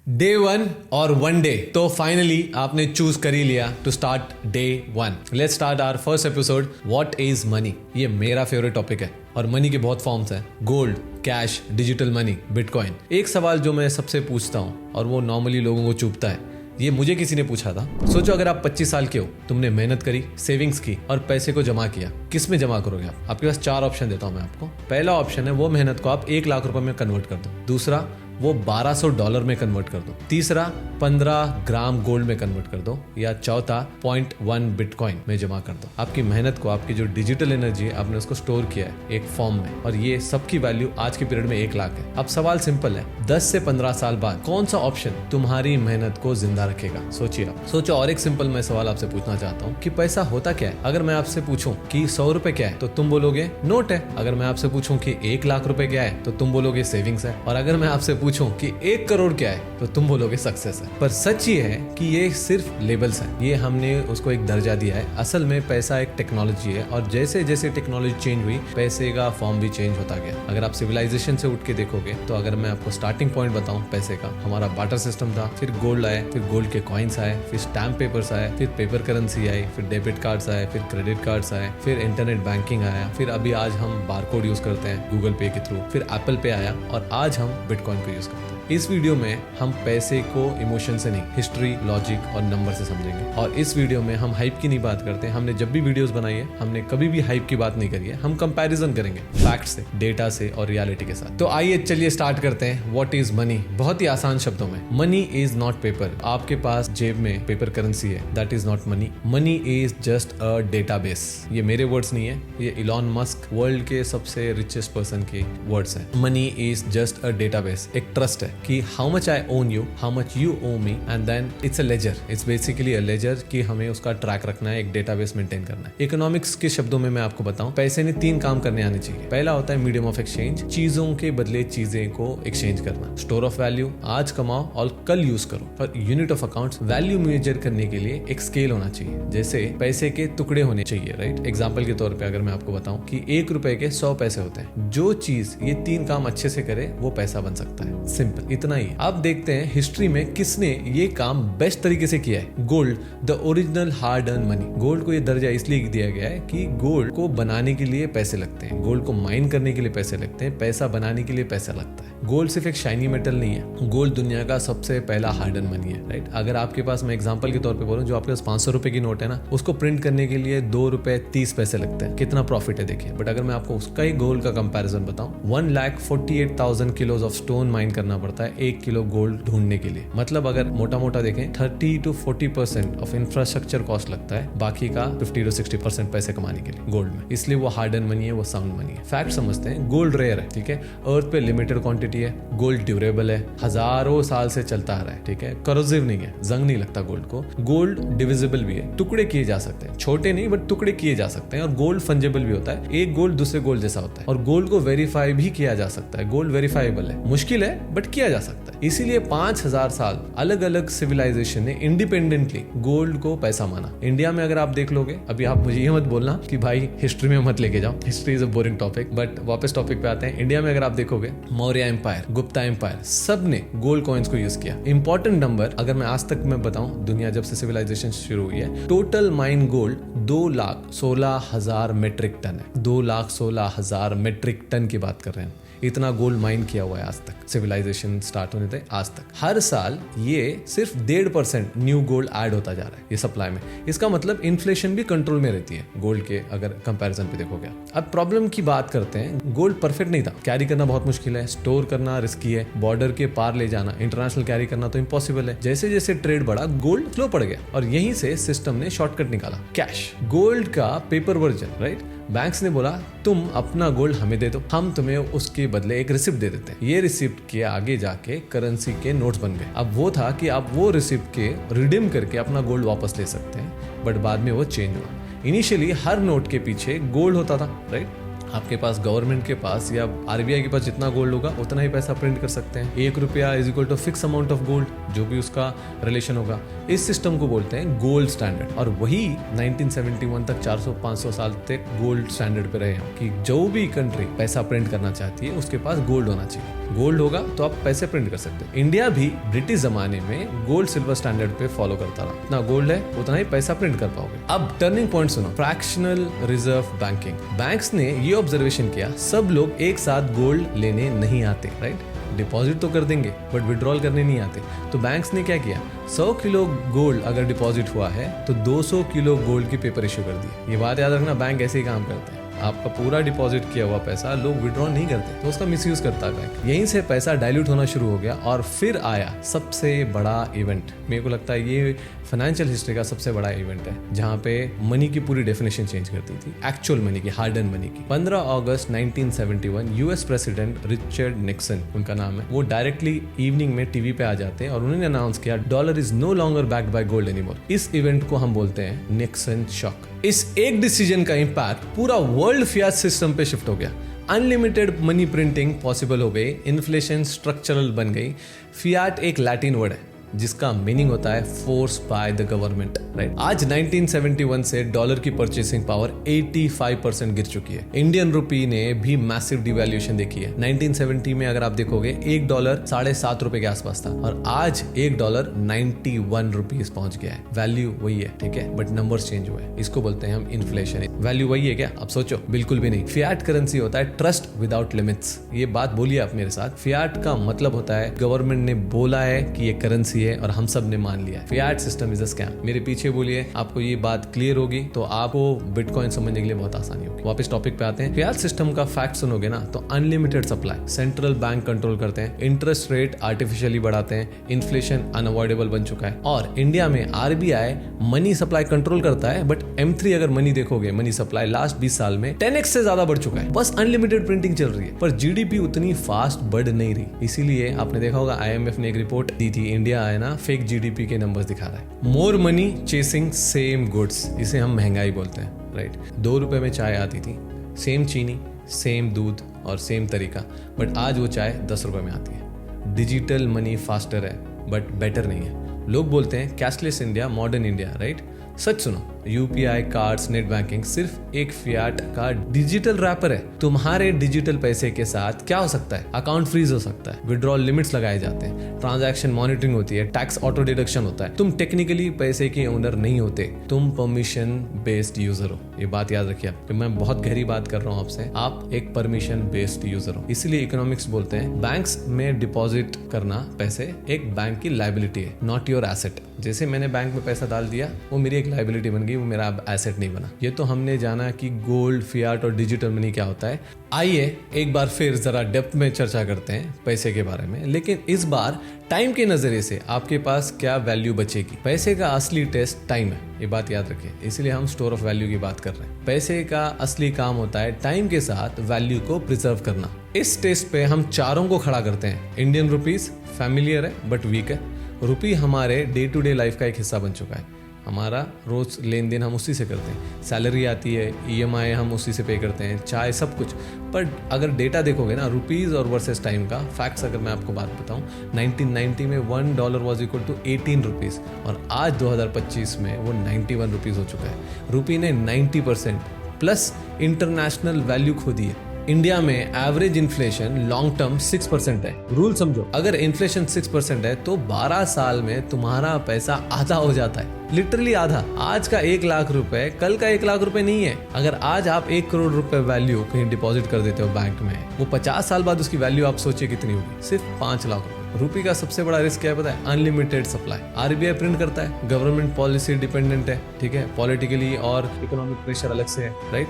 Day 1 और 1 day, तो finally आपने चूज कर ही लिया to start day 1। Let's start our first episode. What is money? ये मेरा फेवरेट टॉपिक है और मनी के बहुत फॉर्म्स हैं, gold, cash, digital money, bitcoin. एक सवाल जो मैं सबसे पूछता हूँ और वो नॉर्मली लोगों को चुभता है, ये मुझे किसी ने पूछा था। सोचो अगर आप 25 साल के हो, तुमने मेहनत करी, सेविंग्स की और पैसे को जमा किया, किस में जमा करोगे आप? आपके पास 4 ऑप्शन देता हूं मैं आपको। पहला ऑप्शन है वो मेहनत को आप 1 लाख रुपए में कन्वर्ट कर दो। दूसरा, वो $1200 में कन्वर्ट कर दो। तीसरा, 15 ग्राम गोल्ड में कन्वर्ट कर दो। या चौथा, 0.1 बिटकॉइन में जमा कर दो। आपकी मेहनत को, आपकी जो डिजिटल एनर्जी है, आपने उसको स्टोर किया है एक फॉर्म में, और ये सबकी वैल्यू आज के पीरियड में 1 लाख है। अब सवाल सिंपल है, 10 से 15 साल बाद कौन सा ऑप्शन तुम्हारी मेहनत को जिंदा रखेगा? सोचिए आप। सोचो। और एक सिंपल मैं सवाल आपसे पूछना चाहता हूँ कि पैसा होता क्या है? अगर मैं आपसे पूछूं कि 100 रुपए क्या है, तो तुम बोलोगे नोट है। अगर मैं आपसे पूछूं कि 1 लाख रुपए क्या है, तो तुम बोलोगे सेविंग्स है। और अगर मैं आपसे पूछूं कि 1 करोड़ क्या है, तो तुम बोलोगे सक्सेस है। पर सच ये है कि ये सिर्फ लेबल्स हैं, ये हमने उसको एक दर्जा दिया है। असल में पैसा एक टेक्नोलॉजी है, और जैसे जैसे टेक्नोलॉजी चेंज हुई, पैसे का फॉर्म भी चेंज होता गया। अगर आप सिविलाइजेशन से उठ के देखोगे, तो अगर मैं आपको स्टार्टिंग पॉइंट बताऊं पैसे का, हमारा बार्टर सिस्टम था, फिर गोल्ड आए, फिर गोल्ड के कॉइन्स आए, फिर स्टैम्प पेपर्स आए, फिर पेपर करेंसी आई, फिर डेबिट कार्ड्स आए, फिर क्रेडिट कार्ड्स आए, फिर इंटरनेट बैंकिंग आया, फिर अभी आज हम बारकोड यूज करते हैं गूगल पे के थ्रू, फिर एप्पल पे आया, और आज हम बिटकॉइन को यूज करते हैं। इस वीडियो में हम पैसे को इमोशन से नहीं, हिस्ट्री, लॉजिक और नंबर से समझेंगे। और इस वीडियो में हम हाइप की नहीं बात करते। हमने जब भी वीडियोस बनाई है, हमने कभी भी हाइप की बात नहीं करी है। हम कंपैरिजन करेंगे फैक्ट से, डेटा से और रियलिटी के साथ। तो आइए चलिए स्टार्ट करते हैं। What is money? बहुत ही आसान शब्दों में, मनी इज नॉट पेपर। आपके पास जेब में पेपर करेंसी है, that is not money. Money is just a database. ये मेरे वर्ड्स नहीं है, ये इलॉन मस्क, वर्ल्ड के सबसे रिचेस्ट पर्सन के वर्ड्स हैं। Money is just a database, एक ट्रस्ट है कि how much I own you, how much you owe me, and then it's a ledger. It's basically a ledger कि हमें उसका ट्रैक रखना है, एक डेटाबेस मेंटेन करना है। इकोनॉमिक्स के शब्दों में मैं आपको बताऊं, पैसे ने 3 काम करने आने चाहिए। पहला होता है मीडियम ऑफ एक्सचेंज, चीजों के बदले चीजें को एक्सचेंज करना। स्टोर ऑफ वैल्यू, आज कमाओ और कल यूज करो। और unit of accounts, value major करने के लिए एक स्केल होना चाहिए, जैसे पैसे के टुकड़े होने चाहिए, राइट। एग्जाम्पल के तौर पर अगर मैं आपको बताऊं कि 1 रुपए के 100 पैसे होते हैं। जो चीज ये 3 काम अच्छे से करे, वो पैसा बन सकता है। सिंपल, इतना ही। अब देखते हैं हिस्ट्री में किसने ये काम बेस्ट तरीके से किया है। Gold, the original hard earn money. Gold को ये दर्जा इसलिए दिया गया है कि गोल्ड को बनाने के लिए पैसे लगते हैं, गोल्ड को माइन करने के लिए पैसे लगते हैं, पैसा बनाने के लिए पैसा लगता है। गोल्ड सिर्फ एक शाइनी मेटल नहीं है, गोल्ड दुनिया का सबसे पहला हार्ड अर्न मनी है, राइट। अगर आपके पास, मैं एग्जांपल के तौर पे बोलूं, जो आपके पास 500 रुपए की नोट है ना, उसको प्रिंट करने के लिए 2 रुपए 30 पैसे लगते हैं। कितना प्रॉफिट है देखिए। बट अगर मैं आपको उसका ही गोल्ड का कंपैरिजन बताऊं, 1,48,000 किलोज ऑफ स्टोन माइन करना पड़ता है 1 किलो गोल्ड ढूंढने के लिए। मतलब अगर मोटा मोटा देखें, 30 to 40% ऑफ इंफ्रास्ट्रक्चर कॉस्ट लगता है, बाकी का 50 to 60% पैसे कमाने के लिए गोल्ड में। इसलिए वो हार्ड अर्न मनी है, वो साउंड मनी है। फैक्ट समझते हैं, गोल्ड रेयर है, ठीक है। अर्थ पे लिमिटेड क्वांटिटी है, गोल्ड ड्यूरेबल है, हजारों साल से चलता आ रहा है, ठीक है। करोसिव नहीं है, जंग नहीं लगता गोल्ड को। गोल्ड डिविजिबल भी है, टुकड़े किए जा सकते हैं, छोटे नहीं बट टुकड़े किए जा सकते हैं। और गोल्ड फंजेबल भी होता है, एक गोल्ड दूसरे गोल्ड जैसा होता है। और गोल्ड को वेरीफाई भी किया जा सकता है, गोल्ड वेरीफाइबल है, मुश्किल है बट किया जा सकता है। इसीलिए 5000 साल अलग अलग सिविलाइजेशन ने इंडिपेंडेंटली गोल्ड को पैसा माना। इंडिया में अगर आप देख लोगे, अभी आप मुझे ये मत बोलना कि भाई हिस्ट्री में मत लेके जाओ, history is a boring topic, but वापस टॉपिक पे आते हैं। इंडिया में अगर आप देखोगे, मौर्य एम्पायर, गुप्ता एम्पायर, सब ने गोल्ड कॉइन्स को यूज किया। इंपॉर्टेंट नंबर अगर मैं आज तक मैं बताऊं, दुनिया जब से सिविलाइजेशन शुरू हुई है, total mine gold 2,16,000 metric ton है। 2,16,000 मेट्रिक टन की बात कर रहे हैं। इतना गोल्ड माइन किया हुआ है आज तक, सिविलाइजेशन स्टार्ट होने तक आज तक। हर साल ये सिर्फ 1.5% न्यू गोल्ड ऐड होता जा रहा है ये सप्लाई में। इसका मतलब इन्फ्लेशन भी कंट्रोल में रहती है गोल्ड के अगर कंपैरिजन पे देखोगे। अब प्रॉब्लम की बात करते हैं। गोल्ड परफेक्ट नहीं था, कैरी करना बहुत मुश्किल है, स्टोर करना रिस्की है, बॉर्डर के पार ले जाना, इंटरनेशनल कैरी करना तो इम्पॉसिबल है। जैसे जैसे ट्रेड बढ़ा, गोल्ड स्लो पड़ गया, और यहीं से सिस्टम ने शॉर्टकट निकाला, कैश। गोल्ड का पेपर वर्जन, राइट। बैंक्स ने बोला तुम अपना गोल्ड हमें दे दो, हम तुम्हें उसके बदले एक रिसिप्ट दे देते हैं। ये रिसिप्ट के आगे जाके करेंसी के नोट्स बन गए। अब वो था कि आप वो रिसिप्ट के रिडीम करके अपना गोल्ड वापस ले सकते हैं, बट बाद में वो चेंज हुआ। इनिशियली हर नोट के पीछे गोल्ड होता था, राइट। आपके पास, गवर्नमेंट के पास या आरबीआई के पास जितना गोल्ड होगा उतना ही पैसा प्रिंट कर सकते हैं। 1 रुपया is equal to fix amount of gold, जो भी उसका रिलेशन होगा। इस सिस्टम को बोलते हैं गोल्ड स्टैंडर्ड। और वही 1971 तक 400-500 साल तक गोल्ड स्टैंडर्ड पे रहे हैं कि जो भी कंट्री पैसा प्रिंट करना चाहती है उसके पास गोल्ड होना चाहिए। गोल्ड होगा तो आप पैसे प्रिंट कर सकते हैं। इंडिया भी ब्रिटिश जमाने में गोल्ड सिल्वर स्टैंडर्ड पे फॉलो करता रहा। इतना गोल्ड है उतना ही पैसा प्रिंट कर पाओगे। अब टर्निंग पॉइंट सुनो, फ्रैक्शनल रिजर्व बैंकिंग। बैंक्स ने ये ऑब्जर्वेशन किया, सब लोग एक साथ गोल्ड लेने नहीं आते, राइट? डिपॉजिट तो कर देंगे बट विड्रॉल करने नहीं आते। तो बैंक्स ने क्या किया, 100 किलो गोल्ड अगर डिपॉजिट हुआ है तो 200 किलो गोल्ड की पेपर इश्यू कर दिए। ये बात याद रखना, बैंक ऐसे ही काम करते हैं। आपका पूरा डिपॉजिट किया हुआ पैसा लोग विड्रॉ नहीं करते तो उसका मिसयूज करता है बैंक। यहीं से पैसा डाइल्यूट होना शुरू हो गया और फिर आया सबसे बड़ा इवेंट। मेरे को लगता है ये फाइनेंशियल हिस्ट्री का सबसे बड़ा इवेंट है जहां पे मनी की पूरी डेफिनेशन चेंज करती थी, एक्चुअल मनी की, हार्ड एंड मनी की। 15 अगस्त 1971 यूएस प्रेसिडेंट रिचर्ड निक्सन, उनका नाम है, वो डायरेक्टली इवनिंग में टीवी पे आ जाते हैं और उन्होंने अनाउंस किया dollar is no longer backed by gold anymore. इस इवेंट को हम बोलते हैं निक्सन शॉक। इस एक डिसीजन का इंपैक्ट पूरा वर्ल्ड फियाट सिस्टम पे शिफ्ट हो गया। अनलिमिटेड मनी प्रिंटिंग पॉसिबल हो गई, इन्फ्लेशन स्ट्रक्चरल बन गई। फियाट एक लैटिन वर्ड है जिसका मीनिंग होता है force by the government, right? आज 1971 से डॉलर की परचेसिंग पावर 85% गिर चुकी है। इंडियन रुपी ने भी मैसिव डिवैल्यूएशन देखी है। 1970 में अगर आप देखोगे $1 7.5 के आसपास था और आज $1 91 रुपीज पहुंच गया है। वैल्यू वही है, ठीक है, बट नंबर्स चेंज हुए हैं। इसको बोलते हैं हम इन्फ्लेशन। वैल्यू वही है क्या? अब सोचो, बिल्कुल भी नहीं। फियाट करेंसी होता है ट्रस्ट विदाउट लिमिट्स। ये बात बोलिए आप मेरे साथ। फियाट का मतलब होता है गवर्नमेंट ने बोला है कि ये करेंसी है और हम सब ने मान लिया। Fiat system is a scam. मेरे पीछे बोलिए, आपको ये बात क्लियर होगी तो आपको बिटकॉइन समझने के लिए बहुत आसानी होगी। वापस टॉपिक पे आते हैं। फियाट सिस्टम का फैक्ट सुनोगे ना तो unlimited supply, central bank control करते हैं, इंटरेस्ट रेट आर्टिफिशियली बढ़ाते हैं, इन्फ्लेशन अनअवॉइडेबल बन चुका है। और इंडिया में आरबीआई मनी सप्लाई कंट्रोल करता है बट M3 अगर मनी देखोगे, मनी सप्लाई लास्ट 20 साल में 10x से ज्यादा बढ़ चुका है। बस अनलिमिटेड प्रिंटिंग चल रही है पर जीडीपी उतनी फास्ट बढ़ नहीं रही। इसीलिए आपने देखा होगा IMF ने एक रिपोर्ट दी थी, इंडिया है ना फेक जीडीपी के नंबर्स दिखा रहा है। More money chasing same goods, इसे हम महंगाई बोलते हैं, राइट? 2 रुपए में चाय आती थी, सेम चीनी, सेम दूध और सेम तरीका, बट आज वो चाय 10 रुपए में आती है। डिजिटल मनी फास्टर है बट बेटर नहीं है। लोग बोलते हैं cashless India, modern India, right? सच सुनो, यूपीआई, कार्ड्स, नेट बैंकिंग सिर्फ एक फियाट का डिजिटल रैपर है। तुम्हारे डिजिटल पैसे के साथ क्या हो सकता है? अकाउंट फ्रीज हो सकता है, विड्रॉल लिमिट्स लगाए जाते हैं, ट्रांजैक्शन मॉनिटरिंग होती है, टैक्स ऑटो डिडक्शन होता है। तुम टेक्निकली पैसे के ओनर नहीं होते, तुम परमिशन बेस्ड यूजर हो। ये बात याद रखिए आप, मैं बहुत गहरी बात कर रहा हूँ आपसे। आप एक परमिशन बेस्ड यूजर हो। इसीलिए इकोनॉमिक्स बोलते हैं बैंक्स में डिपॉजिट करना पैसे एक बैंक की लायबिलिटी है, नॉट योर एसेट। जैसे मैंने बैंक में पैसा डाल दिया, वो मेरी एक लायबिलिटी बन गई, वो मेरा अब एसेट नहीं बना। ये तो हमने जाना कि गोल्ड, फियाट और डिजिटल मनी क्या होता है। आइए एक बार फिर जरा डेप्थ में चर्चा करते हैं पैसे के बारे में, लेकिन इस बार टाइम के नजरिए से आपके पास क्या वैल्यू बचेगी। पैसे का असली टेस्ट टाइम है, ये बात याद रखिए। इसलिए हम स्टोर ऑफ वैल्यू की बात कर रहे हैं। पैसे का असली काम होता है टाइम के साथ वैल्यू को प्रिजर्व करना। इस टेस्ट पे हम चारों को खड़ा करते हैं। इंडियन रुपीस फैमिलियर है बट वीक है। रुपी हमारे डे टू डे लाइफ का एक हिस्सा बन चुका है। हमारा रोज लेन देन हम उसी से करते हैं, सैलरी आती है, EMI हम उसी से पे करते हैं, चाय, सब कुछ। पर अगर डेटा देखोगे ना, रुपीज़ और वर्सेस टाइम का फैक्ट्स अगर मैं आपको बात बताऊं, 1990 में $1 वॉज इक्वल टू 18 रुपीज़ और आज 2025 में वो 91 रुपीज़ हो चुका है। रुपी ने 90% प्लस इंटरनेशनल वैल्यू खो दी है। इंडिया में एवरेज इन्फ्लेशन लॉन्ग टर्म 6% है। रूल समझो, अगर इन्फ्लेशन 6% है तो 12 साल में तुम्हारा पैसा आधा हो जाता है, लिटरली आधा। आज का 1 लाख रुपए कल का 1 लाख रुपए नहीं है। अगर आज आप 1 करोड़ रुपए वैल्यू कहीं डिपॉजिट कर देते हो बैंक में, वो 50 साल बाद उसकी वैल्यू आप सोचिए कितनी होगी, सिर्फ 5 लाख रुपए। रुपी का सबसे बड़ा रिस्क क्या है पता है? Unlimited supply. आरबीआई प्रिंट करता है, गवर्नमेंट पॉलिसी डिपेंडेंट है, ठीक है, पॉलिटिकली और इकोनॉमिक प्रेशर अलग से है, राइट?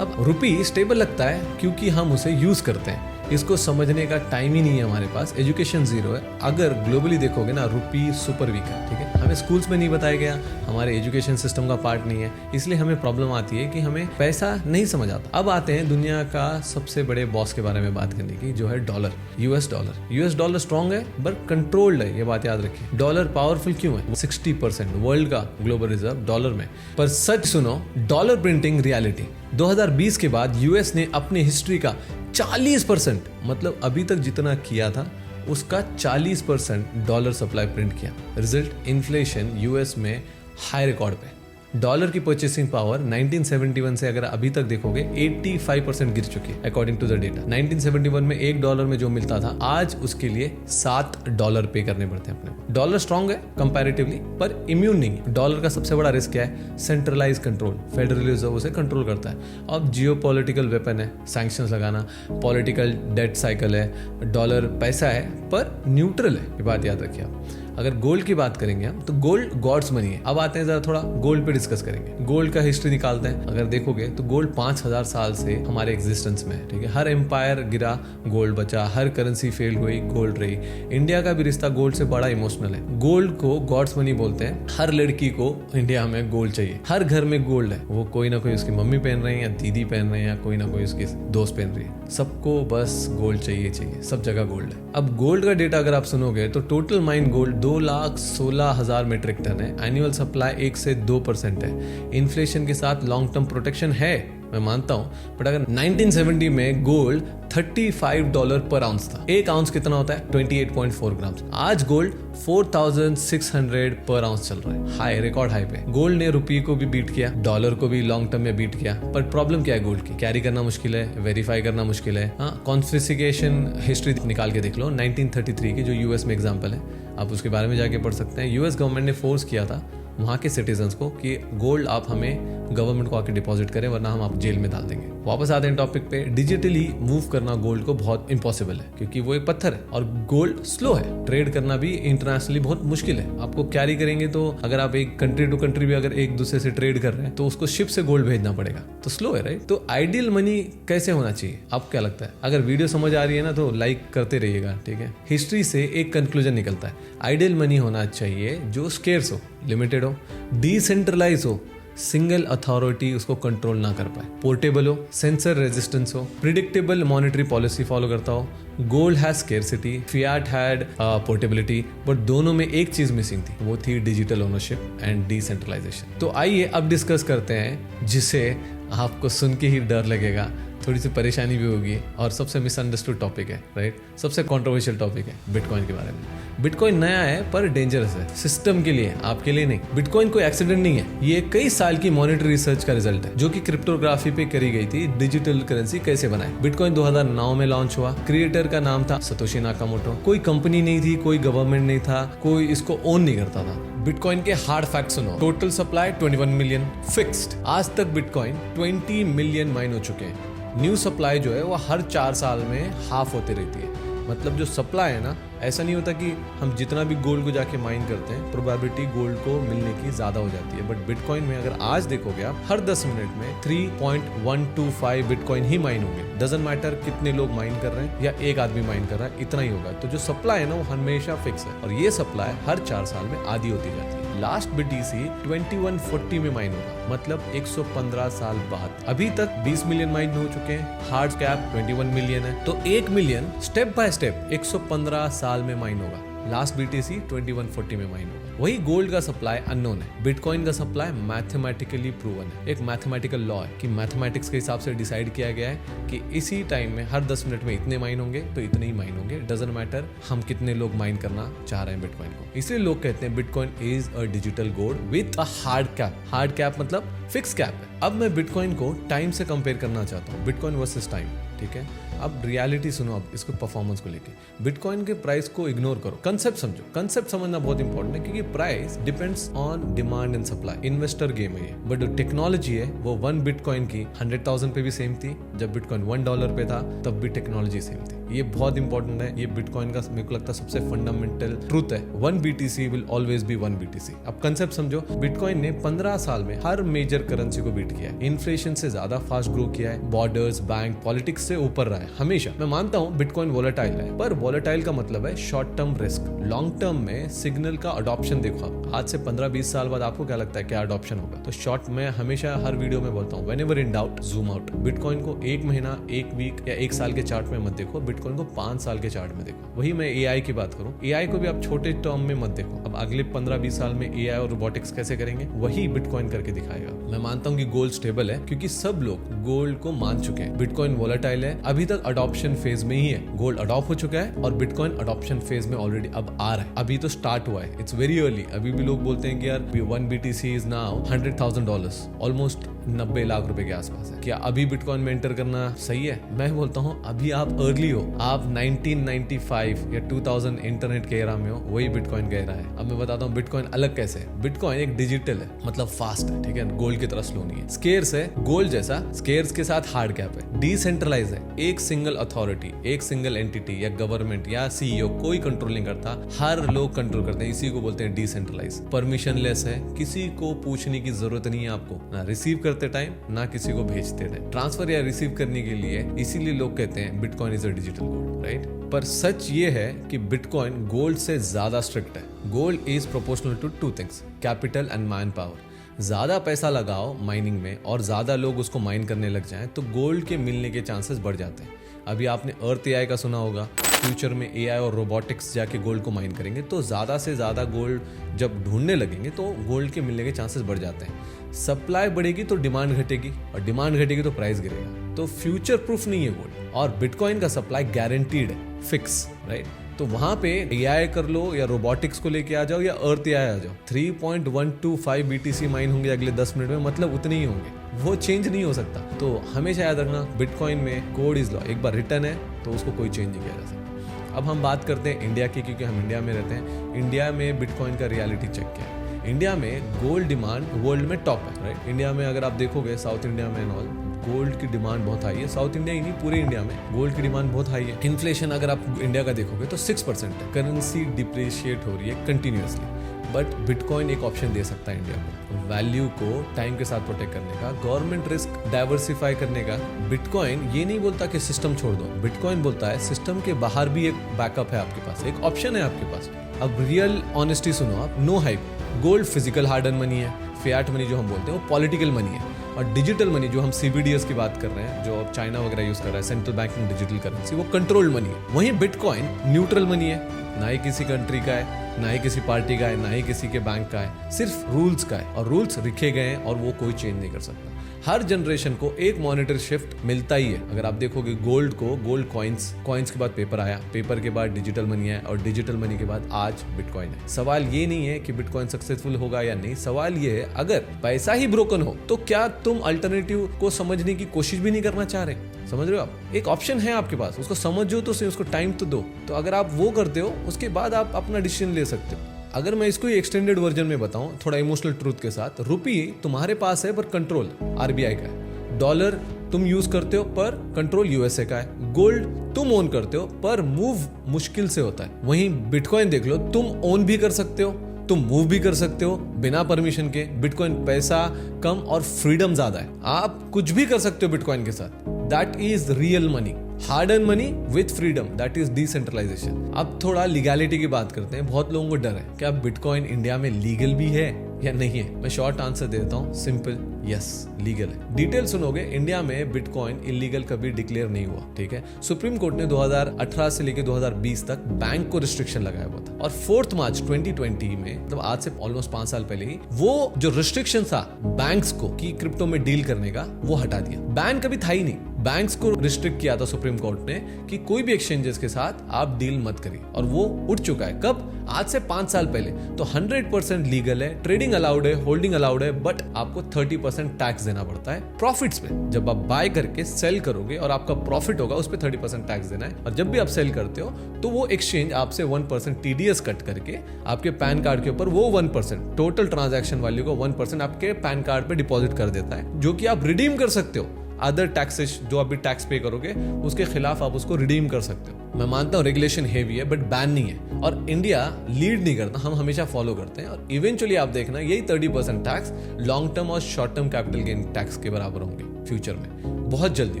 अब रुपी स्टेबल लगता है क्योंकि हम उसे यूज करते हैं। इसको समझने का टाइम ही नहीं है हमारे पास। एजुकेशन जीरो है। अगर ग्लोबली देखोगे ना, रुपी सुपर वीक है, ठीक है। हमें स्कूल्स में नहीं बताया गया, हमारे एजुकेशन सिस्टम का पार्ट नहीं है, इसलिए हमें प्रॉब्लम आती है कि हमें पैसा नहीं समझ आता। अब आते हैं दुनिया का सबसे बड़े बॉस के बारे में बात करने की, जो है dollar, US dollar. US dollar strong है बट कंट्रोल्ड है, ये बात याद रखिए। डॉलर पावरफुल क्यों है? 60% वर्ल्ड का ग्लोबल रिजर्व डॉलर में। पर सच सुनो, डॉलर प्रिंटिंग रियलिटी 2020 के बाद यूएस ने अपनी हिस्ट्री का 40%, मतलब अभी तक जितना किया था उसका 40% डॉलर सप्लाई प्रिंट किया। रिजल्ट, इन्फ्लेशन यूएस में हाई रिकॉर्ड पे। डॉलर की परचेसिंग पावर 1971 से अगर अभी तक देखोगे 85% गिर चुकी है अकॉर्डिंग टू द डेटा। 1971 में $1 में जो मिलता था आज उसके लिए $7 पे करने पड़ते हैं अपने को। डॉलर स्ट्रांग है कंपैरेटिवली पर इम्यून नहीं। डॉलर का सबसे बड़ा रिस्क क्या है? Centralise control. फेडरल रिजर्व उसे कंट्रोल करता है। अब जियोपॉलिटिकल वेपन है, सैंक्शंस लगाना, पॉलिटिकल डेट साइकिल है, डॉलर पैसा है पर न्यूट्रल है, ये बात याद रखिए आप। अगर गोल्ड की बात करेंगे हम तो गोल्ड गॉड्स मनी है। अब आते हैं जरा थोड़ा गोल्ड पे डिस्कस करेंगे। गोल्ड का हिस्ट्री निकालते हैं। अगर देखोगे तो गोल्ड 5000 साल से हमारे एग्जिस्टेंस में है, ठीक है। हर एम्पायर गिरा, गोल्ड बचा, हर करेंसी फेल हुई, गोल्ड रही। इंडिया का भी रिश्ता गोल्ड से बड़ा इमोशनल है। गोल्ड को गॉड्स मनी बोलते हैं। हर लड़की को इंडिया में गोल्ड चाहिए, हर घर में गोल्ड है। वो कोई ना कोई उसकी मम्मी पहन रही है या दीदी पहन रही है या कोई ना कोई उसकी दोस्त पहन रही है, सबको बस गोल्ड चाहिए, सब जगह गोल्ड है। अब गोल्ड का डेटा अगर आप सुनोगे तो total mine gold 2,16,000 metric ton है। एनुअल सप्लाई 1 से 2% है। इन्फ्लेशन के साथ लॉन्ग टर्म प्रोटेक्शन है, मैं मानता हूं। बट अगर 1970 में गोल्ड $35 पर आउंस था। एक आउंस कितना होता है? 28.4 ग्राम। आज गोल्ड 4,600 पर आउंस चल रहा है। हाई, रिकॉर्ड हाई पे। गोल्ड ने रुपये को भी बीट किया, डॉलर को भी लॉन्ग टर्म में बीट किया। पर प्रॉब्लम क्या है गोल्ड की? कैरी करना मुश्किल है, वेरीफाई करना मुश्किल है। हाँ, कॉन्फिस्केशन हिस्ट्री निकाल के देख लो 1933 की, जो यूएस में एग्जाम्पल है, आप उसके बारे में जाके पढ़ सकते हैं। यूएस गवर्नमेंट ने फोर्स किया था वहाँ के सिटीजन्स को कि गोल्ड आप हमें गवर्नमेंट को आके डिपॉजिट करें वरना हम आप जेल में डाल देंगे। वापस आते हैं टॉपिक पे। डिजिटली मूव करना गोल्ड को बहुत इंपॉसिबल है क्योंकि वो एक पत्थर है और गोल्ड स्लो है। ट्रेड करना भी इंटरनेशनली बहुत मुश्किल है। आपको कैरी करेंगे तो अगर आप एक कंट्री टू कंट्री भी अगर एक दूसरे से ट्रेड कर रहे हैं तो उसको शिप से गोल्ड भेजना पड़ेगा, तो स्लो है, राइट। तो आइडियल मनी कैसे होना चाहिए, आपको क्या लगता है? अगर वीडियो समझ आ रही है ना तो लाइक करते रहिएगा, ठीक है। हिस्ट्री से एक कंक्लूजन निकलता है, आइडियल मनी होना चाहिए जो स्केर्स हो, लिमिटेड हो, डिसेंट्रलाइज हो, सिंगल अथॉरिटी उसको कंट्रोल ना कर पाए, पोर्टेबल हो, सेंसर रेजिस्टेंस हो, प्रिडिक्टेबल मॉनेटरी पॉलिसी फॉलो करता हो। Gold has scarcity, Fiat had portability, but दोनों में एक चीज मिसिंग थी, वो थी डिजिटल ओनरशिप एंड डिसेंट्रलाइजेशन। तो आइए अब डिस्कस करते हैं जिसे आपको सुन के ही डर लगेगा, थोड़ी सी परेशानी भी होगी और सबसे मिसअंडरस्टूड टॉपिक है, राइट। सबसे कंट्रोवर्शियल टॉपिक है बिटकॉइन के बारे में। बिटकॉइन नया है पर डेंजरस है, सिस्टम के लिए, आपके लिए नहीं। बिटकॉइन कोई एक्सीडेंट नहीं है, ये कई साल की मॉनेटरी रिसर्च का रिजल्ट है जो कि क्रिप्टोग्राफी पे करी गई थी। डिजिटल करेंसी कैसे बनाए। बिटकॉइन 2009 में लॉन्च हुआ। क्रिएटर का नाम था सतोशी नाकामोटो। कोई कंपनी नहीं थी, कोई गवर्नमेंट नहीं था, कोई इसको ओन नहीं करता था। बिटकॉइन के हार्ड फैक्ट सुनो। Total supply 21 million fixed. आज तक बिटकॉइन 20 मिलियन माइन हो चुके हैं। न्यू सप्लाई जो है वो हर 4 साल में हाफ होती रहती है। मतलब जो सप्लाई है ना, ऐसा नहीं होता कि हम जितना भी गोल्ड को जाके माइन करते हैं प्रोबेबिलिटी गोल्ड को मिलने की ज्यादा हो जाती है। बट बिटकॉइन में अगर आज देखोगे आप, हर 10 मिनट में 3.125 बिटकॉइन ही माइन होंगे। डजंट मैटर कितने लोग माइन कर रहे हैं या एक आदमी माइन कर रहा है, इतना ही होगा। तो जो सप्लाई है ना वो हमेशा फिक्स है और ये सप्लाई हर 4 साल में आधी होती जाती है। लास्ट BTC 2140 में माइन होगा, मतलब 115 साल बाद। अभी तक 20 मिलियन माइन हो चुके हैं, हार्ड कैप 21 मिलियन है, तो 1 मिलियन स्टेप बाय स्टेप 115 साल में माइन होगा। लास्ट BTC 2140 में माइन होगा। वही गोल्ड का सप्लाई अननोन है, बिटकॉइन का सप्लाई मैथमेटिकली प्रूवन है। एक मैथमेटिकल लॉ है कि मैथमेटिक्स के हिसाब से डिसाइड किया गया है कि इसी टाइम में हर 10 मिनट में इतने माइन होंगे तो इतने ही माइन होंगे। डजंट मैटर हम कितने लोग माइन करना चाह रहे हैं बिटकॉइन को। इसलिए लोग कहते हैं bitcoin is a digital gold with a hard cap. Hard cap मतलब फिक्स कैप है। अब मैं बिटकॉइन को टाइम से कंपेयर करना चाहता हूँ, बिटकॉइन वर्सेस टाइम, ठीक है। अब रियलिटी सुनो, अब इसको परफॉर्मेंस को लेके। बिटकॉइन के प्राइस को इग्नोर करो, कंसेप्ट समझो। कंसेप्ट समझना बहुत इंपॉर्टेंट है क्योंकि price depends on demand and supply. Investor game है ये। बट जो टेक्नोलॉजी है वो 1 बिटकॉइन की 100,000 पे भी सेम थी। जब बिटकॉइन $1 पे था तब भी टेक्नोलॉजी सेम थी। ये बहुत इंपॉर्टेंट है। ये बिटकॉइन का मेरे को लगता है सबसे फंडामेंटल ट्रूथ है। 1 BTC will always be 1 BTC। अब कंसेप्ट समझो, बिटकॉइन ने 15 साल में हर मेजर करेंसी को बीट किया है। इन्फ्लेशन से ज्यादा फास्ट ग्रो किया है। बॉर्डर्स, बैंक, पॉलिटिक्स से ऊपर रहा है हमेशा। मैं मानता हूँ बिटकॉइन वोलेटाइल है, पर वोलेटाइल का मतलब है short term risk. Long term में सिग्नल का अडॉप्शन देखो आप। आज से 15-20 साल बाद आपको क्या लगता है क्या अडॉप्शन होगा? तो शॉर्ट में हमेशा हर वीडियो में बोलता हूँ, whenever in doubt zoom out. Bitcoin को 1 महीना, 1 वीक या 1 साल के चार्ट में मत देखो। बिटकॉइन को 5 साल के चार्ट में देखो। वही मैं एआई की बात करूं, एआई को भी आप छोटे टर्म में मत देखो। अब अगले 15-20 साल में एआई और रोबोटिक्स कैसे करेंगे, वही बिटकॉइन करके दिखाएगा। मैं मानता हूं कि गोल्ड स्टेबल है क्योंकि सब लोग गोल्ड को मान चुके हैं। बिटकॉइन वोलेटाइल है, अभी तक अडॉप्शन फेज में ही है। गोल्ड अडॉप्ट हो चुका है और बिटकॉइन अडॉप्शन फेज में ऑलरेडी अब आ रहा है, अभी तो स्टार्ट हुआ है। It's very early. अभी भी लोग बोलते हैं कि यार 1 BTC is now $100,000, almost 90 lakh रुपए के आसपास है। क्या अभी बिटकॉइन में एंटर करना सही है? मैं बोलता हूँ अभी आप अर्ली हो, आप 1995 या 2000 इंटरनेट के एरा में हो, वही बिटकॉइन कह रहा है। अब मैं बताता हूँ बिटकॉइन अलग कैसे है। बिटकॉइन एक डिजिटल है, मतलब फास्ट है, ठीक है, गोल्ड की तरह स्लो नहीं है। स्केर्स है, गोल्ड जैसा, स्केर्स के साथ हार्ड कैप है। डिसेंट्रलाइज है, एक सिंगल अथॉरिटी, एक सिंगल एंटिटी या गवर्नमेंट या सीईओ कोई कंट्रोल नहीं करता, हर लोग कंट्रोल करते हैं। इसी को बोलते हैं डिसेंट्रलाइज। परमिशनलेस है, किसी को पूछने की जरूरत नहीं है आपको, ना रिसीव करते टाइम ना किसी को भेजते टाइम। ट्रांसफर या रिसीव करने के लिए इसीलिए लोग कहते हैं bitcoin is a digital gold, right? पर सच ये है कि बिटकॉइन गोल्ड से ज्यादा स्ट्रिक्ट है। Gold is proportional to 2 things, capital and manpower. ज्यादा पैसा लगाओ माइनिंग में और ज्यादा लोग उसको माइन करने लग जाएं तो गोल्ड के मिलने के चांसेस बढ़ जाते हैं। अभी आपने अर्थ एआई का सुना होगा, फ्यूचर में एआई और रोबोटिक्स जाके गोल्ड को माइन करेंगे तो ज्यादा से ज्यादा गोल्ड जब ढूंढने लगेंगे तो गोल्ड के मिलने के चांसेस बढ़ जाते हैं। सप्लाई बढ़ेगी तो डिमांड घटेगी और डिमांड घटेगी तो प्राइस गिरेगा। तो फ्यूचर प्रूफ नहीं है गोल्ड, और बिटकॉइन का सप्लाई गारंटीड है, फिक्स, राइट? तो वहां पे एआई कर लो या रोबोटिक्स को लेके आ जाओ या अर्थ एआई आ जाओ, 3.125 BTC माइन होंगे अगले 10 मिनट में, मतलब उतने ही होंगे, वो चेंज नहीं हो सकता। तो हमेशा याद रखना बिटकॉइन में कोड इज लॉ, एक बार रिटर्न है तो उसको कोई चेंज नहीं किया जा सकता। अब हम बात करते हैं इंडिया की, क्योंकि हम इंडिया में रहते हैं। इंडिया में बिटकॉइन का रियलिटी चेक क्या है। इंडिया में गोल्ड डिमांड वर्ल्ड में टॉप है, राइट? इंडिया में अगर आप देखोगे साउथ इंडिया में एंड ऑल, गोल्ड की डिमांड बहुत हाई है। साउथ इंडिया ही नहीं, पूरे इंडिया में गोल्ड की डिमांड बहुत हाई है। इन्फ्लेशन अगर आप इंडिया का देखोगे तो 6% है, करेंसी डिप्रिशिएट हो रही है कंटिन्यूअसली। बट बिटकॉइन एक ऑप्शन दे सकता है इंडिया को, वैल्यू को टाइम के साथ प्रोटेक्ट करने का, गवर्नमेंट रिस्क डाइवर्सिफाई करने का। बिटकॉइन ये नहीं बोलता कि सिस्टम छोड़ दो, बिटकॉइन बोलता है सिस्टम के बाहर भी एक बैकअप है आपके पास, एक ऑप्शन है आपके पास। अब रियल ऑनेस्टी सुनो आप, no hype. Gold physical hard earn money है, फियाट मनी जो हम बोलते हैं वो पॉलिटिकल मनी है, और डिजिटल मनी जो हम CBDS की बात कर रहे हैं, जो चाइना वगैरह यूज कर रहा है, सेंट्रल बैंकिंग डिजिटल करेंसी, वो कंट्रोल्ड मनी है। वहीं बिटकॉइन न्यूट्रल मनी है, ना ही किसी कंट्री का है, ना ही किसी पार्टी का है, ना ही किसी के बैंक का है, सिर्फ रूल्स का है, और रूल्स लिखे गए हैं और वो कोई चेंज नहीं कर सकता। हर जनरेशन को एक मॉनेटरी शिफ्ट मिलता ही है। अगर आप देखोगे गोल्ड को, गोल्ड कॉइन्स के बाद पेपर आया, पेपर के बाद डिजिटल मनी है, और डिजिटल मनी के बाद आज बिटकॉइन है। सवाल ये नहीं है कि बिटकॉइन सक्सेसफुल होगा या नहीं, सवाल ये है अगर पैसा ही ब्रोकन हो तो क्या तुम अल्टरनेटिव को समझने की कोशिश भी नहीं करना चाह रहे? समझ रहे हो आप? एक ऑप्शन है आपके पास, उसको समझो तो सही, उसको टाइम तो दो। तो अगर आप वो करते हो उसके बाद आप अपना डिसीजन ले सकते हो। अगर मैं इसको एक्सटेंडेड वर्जन में बताऊं थोड़ा इमोशनल ट्रूथ के साथ, रुपी तुम्हारे पास है पर कंट्रोल RBI का है, डॉलर तुम यूज करते हो पर कंट्रोल USA का है, गोल्ड तुम ओन करते हो पर मूव मुश्किल से होता है। वहीं बिटकॉइन देख लो, तुम ओन भी कर सकते हो, तुम मूव भी कर सकते हो बिना परमिशन के। बिटकॉइन पैसा कम और फ्रीडम ज्यादा है, आप कुछ भी कर सकते हो बिटकॉइन के साथ। That is real money, hard earn money with freedom, that is decentralisation. अब थोड़ा लीगैलिटी की बात करते हैं। बहुत लोगों को डर है क्या बिटकॉइन इंडिया में लीगल भी है या नहीं है। मैं शॉर्ट आंसर देता हूँ, सिंपल, यस लीगल है। डिटेल सुनोगे, इंडिया में बिटकॉइन इलीगल कभी डिक्लेयर नहीं हुआ, ठीक है। सुप्रीम कोर्ट ने 2018 से लेकर 2020 तक बैंक को रिस्ट्रिक्शन लगाया हुआ था, और 4 मार्च 2020 में, मतलब आज से ऑलमोस्ट 5 साल पहले ही, वो जो रिस्ट्रिक्शन था बैंक्स को कि क्रिप्टो में डील करने का, वो हटा दिया। बैन कभी था ही नहीं, बैंक्स को रिस्ट्रिक्ट किया था सुप्रीम कोर्ट ने कि कोई भी एक्सचेंजेस के साथ आप डील मत करिए, और वो उठ चुका है। कब? आज से 5 साल पहले। तो 100% लीगल है, ट्रेडिंग अलाउड है, होल्डिंग अलाउड है, बट आपको 30% टैक्स देना पड़ता है प्रॉफिट्स पे। जब आप बाय करके सेल करोगे और आपका प्रॉफिट होगा, उस पे 30% टैक्स देना है। और जब भी आप सेल करते हो तो वो एक्सचेंज आपसे 1% TDS कट करके आपके पैन कार्ड के ऊपर वो 1%, टोटल ट्रांजैक्शन वैल्यू को 1% आपके पैन कार्ड पे डिपॉजिट कर देता है, जो कि आप रिडीम कर सकते हो। अदर टैक्सेस जो अभी टैक्स पे करोगे उसके खिलाफ आप उसको रिडीम कर सकते हो। मैं मानता हूँ रेगुलेशन हेवी है बट बैन नहीं है, और इंडिया लीड नहीं करता, हम हमेशा फॉलो करते हैं। और इवेंचुअली आप देखना यही 30% टैक्स लॉन्ग टर्म और short term capital gain tax के बराबर होंगे फ्यूचर में, बहुत जल्दी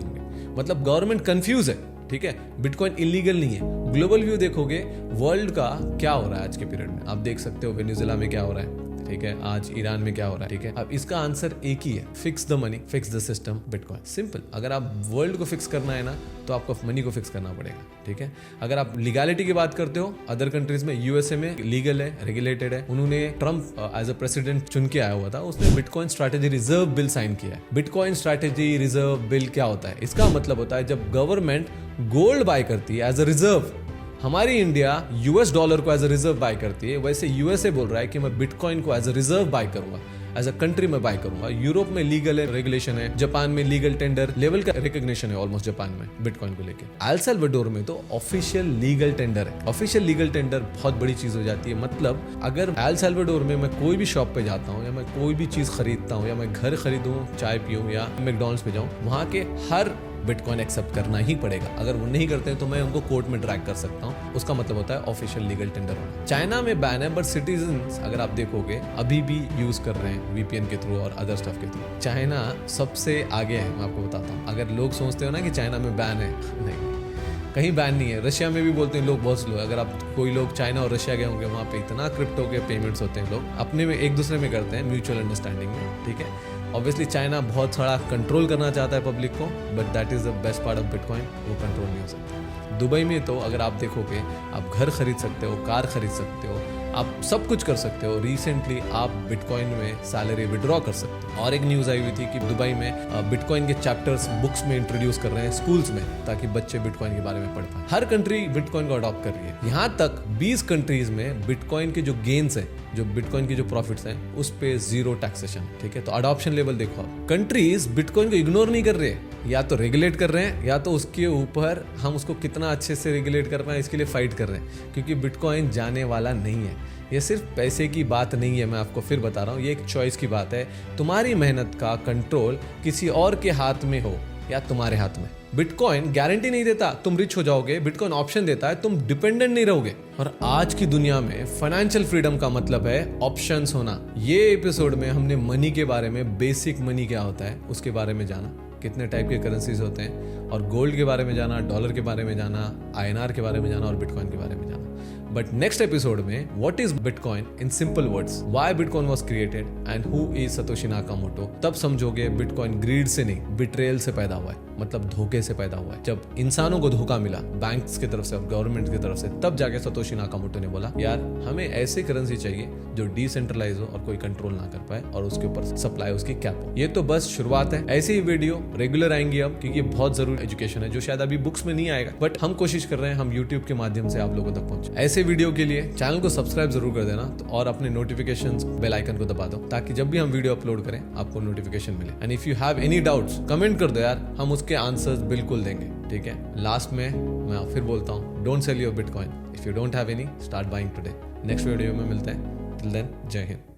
होंगे। मतलब गवर्नमेंट कंफ्यूज है, ठीक है। बिटकॉइन इलीगल नहीं है। ग्लोबल व्यू देखोगे वर्ल्ड का क्या हो रहा है आज के पीरियड में, आप देख सकते हो वेनेजुएला में क्या हो रहा है, ठीक है, आज ईरान में क्या हो रहा है, ठीक है। अब इसका आंसर एक ही है, fix the money, fix the system, bitcoin. Simple. अगर आप वर्ल्ड को फिक्स करना है ना तो आपको मनी को फिक्स करना पड़ेगा, ठीक है। अगर आप लीगैलिटी की बात करते हो, अदर कंट्रीज में, यूएसए में लीगल है, रेगुलेटेड है। उन्होंने ट्रम्प एज अ प्रेसिडेंट चुन के आया हुआ था, उसने bitcoin strategy reserve bill sign किया है। बिटकॉइन स्ट्रैटेजी रिजर्व बिल क्या होता है? इसका मतलब होता है जब गवर्नमेंट गोल्ड बाय करती है एज अ रिजर्व, हमारी इंडिया यूएस डॉलर को एज अ रिजर्व बाय करती है, वैसे यूएसए बोल रहा है कि मैं बिटकॉइन को एज अ रिजर्व बाय करूंगा, एज अ कंट्री में बाय करूंगा। यूरोप में लीगल है, रेगुलेशन है, जापान में लीगल टेंडर लेवल का रिकॉग्निशन है ऑलमोस्ट जापान में बिटकॉइन को लेके। एल साल्वाडोर में तो ऑफिशियल लीगल टेंडर है। ऑफिशियल लीगल टेंडर बहुत बड़ी चीज हो जाती है। मतलब अगर एल साल्वाडोर में मैं कोई भी शॉप पे जाता हूँ या मैं कोई भी चीज खरीदता हूँ या मैं घर खरीदूं, चाय पीऊं या मैकडॉनल्ड्स पे जाऊं, वहां के हर बिटकॉइन एक्सेप्ट करना ही पड़ेगा। अगर वो नहीं करते हैं तो मैं उनको कोर्ट में ड्रैग कर सकता हूँ। उसका मतलब होता है ऑफिशियल लीगल टेंडर होना। चाइना में बैन है, बट सिटीजन्स अगर आप देखोगे अभी भी यूज कर रहे हैं वीपीएन के थ्रू और अदर स्टफ के थ्रू। चाइना सबसे आगे है, मैं आपको बताता हूँ। अगर लोग सोचते हो ना कि चाइना में बैन है, नहीं, कहीं बैन नहीं है। रशिया में भी बोलते हैं लोग बहुत स्लो है। अगर आप कोई लोग चाइना और रशिया गए होंगे, वहाँ पे इतना क्रिप्टो के पेमेंट्स होते हैं, लोग अपने में एक दूसरे में करते हैं, म्यूचुअल अंडरस्टैंडिंग में, ठीक है। ऑब्वियसली चाइना बहुत सारा कंट्रोल करना चाहता है पब्लिक को, but that is the best part of bitcoin, वो कंट्रोल नहीं हो सकता। दुबई में तो अगर आप देखोगे, आप घर खरीद सकते हो, कार खरीद सकते हो, आप सब कुछ कर सकते हो। रिसेंटली आप बिटकॉइन में सैलरी विड्रॉ कर सकते हो। और एक न्यूज़ आई हुई थी कि दुबई में बिटकॉइन के चैप्टर्स बुक्स में इंट्रोड्यूस कर रहे हैं स्कूल्स में, ताकि बच्चे बिटकॉइन के बारे में पढ़ पाए। हर कंट्री बिटकॉइन को अडॉप्ट कर रही है। यहाँ तक 20 कंट्रीज में बिटकॉइन के जो गेन्स है, जो बिटकॉइन की जो प्रॉफिट्स हैं, उस पे जीरो टैक्सेशन, ठीक है। तो अडॉप्शन लेवल देखो आप, कंट्रीज बिटकॉइन को इग्नोर नहीं कर रहे हैं, या तो रेगुलेट कर रहे हैं या तो उसके ऊपर हम उसको कितना अच्छे से रेगुलेट कर पाए इसके लिए फाइट कर रहे हैं, क्योंकि बिटकॉइन जाने वाला नहीं है। ये सिर्फ पैसे की बात नहीं है, मैं आपको फिर बता रहा हूँ, ये एक चॉइस की बात है। तुम्हारी मेहनत का कंट्रोल किसी और के हाथ में हो या तुम्हारे हाथ में। बिटकॉइन गारंटी नहीं देता तुम रिच हो जाओगे, बिटकॉइन ऑप्शन देता है तुम डिपेंडेंट नहीं रहोगे। और आज की दुनिया में फाइनेंशियल फ्रीडम का मतलब है ऑप्शंस होना। ये एपिसोड में हमने मनी के बारे में, बेसिक मनी क्या होता है उसके बारे में जाना, कितने टाइप के करेंसीज होते हैं, और गोल्ड के बारे में जाना, डॉलर के बारे में जाना, आईएनआर के बारे में जाना और बिटकॉइन के बारे में जाना। बट नेक्स्ट एपिसोड में what is bitcoin in simple words, why bitcoin was created and who is Satoshi Nakamoto, तब समझोगे बिटकॉइन ग्रीड से नहीं, बिट्रेयल से पैदा हुआ है, मतलब धोखे से पैदा हुआ है। जब इंसानों को धोखा मिला बैंक्स की तरफ से और गवर्नमेंट की तरफ से, तब जाके सतोशी नाकामोटो ने बोला यार हमें ऐसी करेंसी चाहिए जो डिसेंट्रलाइज हो और कोई कंट्रोल ना कर पाए और उसके ऊपर सप्लाई उसकी कैप हो। ये तो बस शुरुआत है, ऐसी ही वीडियो रेगुलर आएंगी अब, क्योंकि बहुत जरूरी एजुकेशन है जो शायद अभी बुक्स में नहीं आएगा, बट हम कोशिश कर रहे हैं हम यूट्यूब के माध्यम से आप लोगों तक पहुंचे। ऐसे वीडियो के लिए चैनल को सब्सक्राइब जरूर कर देना और अपने नोटिफिकेशंस बेल आइकन को दबा दो, ताकि जब भी हम वीडियो अपलोड करें आपको नोटिफिकेशन मिले। And if you have any doubts comment कर दो यार, हम उसके आंसर्स बिल्कुल देंगे, ठीक है। लास्ट में मैं फिर बोलता हूँ, don't sell your bitcoin, if you don't have any, start buying today. Next video में मिलते हैं, टिल देन जय हिंद।